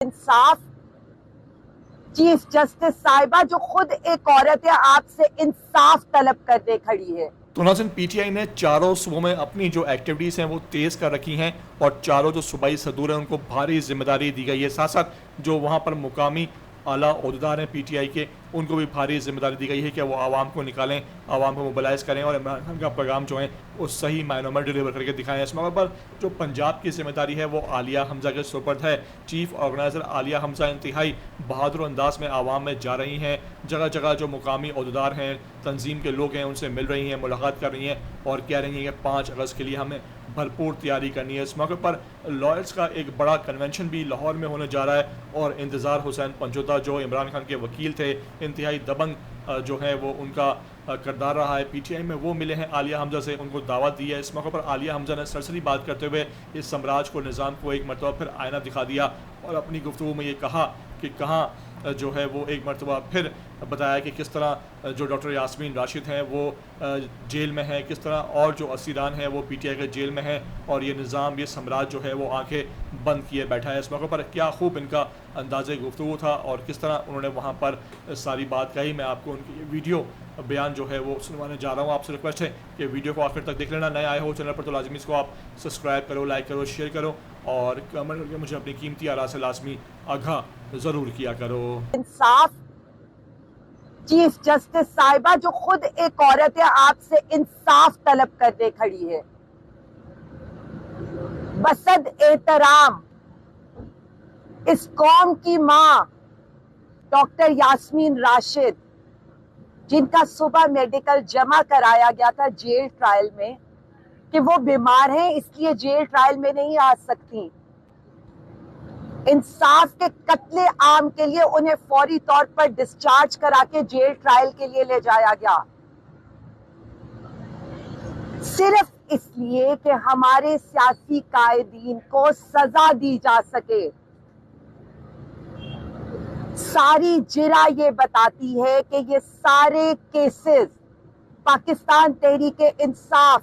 इंसाफ। Chief justice साहिबा जो खुद एक औरत है, आपसे इंसाफ तलब करने खड़ी है। तो नाज़रीन, पीटीआई ने चारों सूबों में अपनी जो एक्टिविटीज़ हैं वो तेज़ कर रखी हैं और चारों जो सूबाई सदूर हैं उनको भारी जिम्मेदारी दी गई है। साथ साथ जो वहाँ पर मुकामी आला ओहदेदार हैं पीटीआई के, उनको भी भारी जिम्मेदारी दी गई है कि वो आवाम को निकालें, आवाम को मोबिलाइज़ करें और इमरान खान का पैगाम जो है वो सही मायनों में डिलीवर करके दिखाएं। इस मौके पर जो पंजाब की जिम्मेदारी है वो आलिया हमजा के सुपर्द है। चीफ ऑर्गेनाइज़र आलिया हमजा इंतहाई बहादुर अंदाज में आवाम में जा रही हैं, जगह जगह जो मुकामी ओहदेदार हैं, तंजीम के लोग हैं, उनसे मिल रही हैं, मुलाकात कर रही हैं और कह रही हैं कि 5 अगस्त के लिए हमें भरपूर तैयारी करनी है। इस मौके पर लॉयर्स का एक बड़ा कन्वेंशन भी लाहौर में होने जा रहा है और इंतज़ार हुसैन पंजोता जो इमरान खान के वकील थे, इंतहाई दबंग जो है वो उनका किरदार रहा है पीटीआई में, वो मिले हैं आलिया हमजा से, उनको दावत दी है। इस मौके पर आलिया हमजा ने सरसरी बात करते हुए इस साम्राज्य को, निज़ाम को एक मरतबा फिर आईना दिखा दिया और अपनी गुफ्तगू में ये कहा कि कहाँ जो है वो एक मरतबा फिर बताया कि किस तरह जो डॉक्टर यास्मीन राशिद हैं वो जेल में हैं, किस तरह और जो असीरान हैं वो पीटीआई के जेल में हैं और ये निज़ाम, ये साम्राज्य जो है वो आंखें बंद किए बैठा है। इस मौके पर क्या खूब इनका अंदाज़े गुफ्तगू था और किस तरह उन्होंने वहाँ पर सारी बात कही। मैं आपको उनकी वीडियो बयान जो है वो सुनवाने जा रहा हूँ। आपसे रिक्वेस्ट है कि वीडियो को आखिर तक देख लेना। नए आए हो चैनल पर तो लाजमी इसको आप सब्सक्राइब करो, लाइक करो, शेयर करो और कमेंट करके मुझे अपनी कीमती आरा से लाजमी आगाह ज़रूर किया करो। इंसाफ। चीफ जस्टिस साहिबा जो खुद एक औरत है, आपसे इंसाफ तलब करने खड़ी है। बसद एहतराम इस कौम की मां डॉक्टर यास्मीन राशिद, जिनका सुबह मेडिकल जमा कराया गया था जेल ट्रायल में कि वो बीमार हैं इसलिए जेल ट्रायल में नहीं आ सकती, इंसाफ के कत्ले आम के लिए उन्हें फौरी तौर पर डिस्चार्ज करा के जेल ट्रायल के लिए ले जाया गया, सिर्फ इसलिए कि हमारे सियासी कायदीन को सजा दी जा सके। सारी जिरा ये बताती है कि ये सारे केसेस पाकिस्तान तहरीक इंसाफ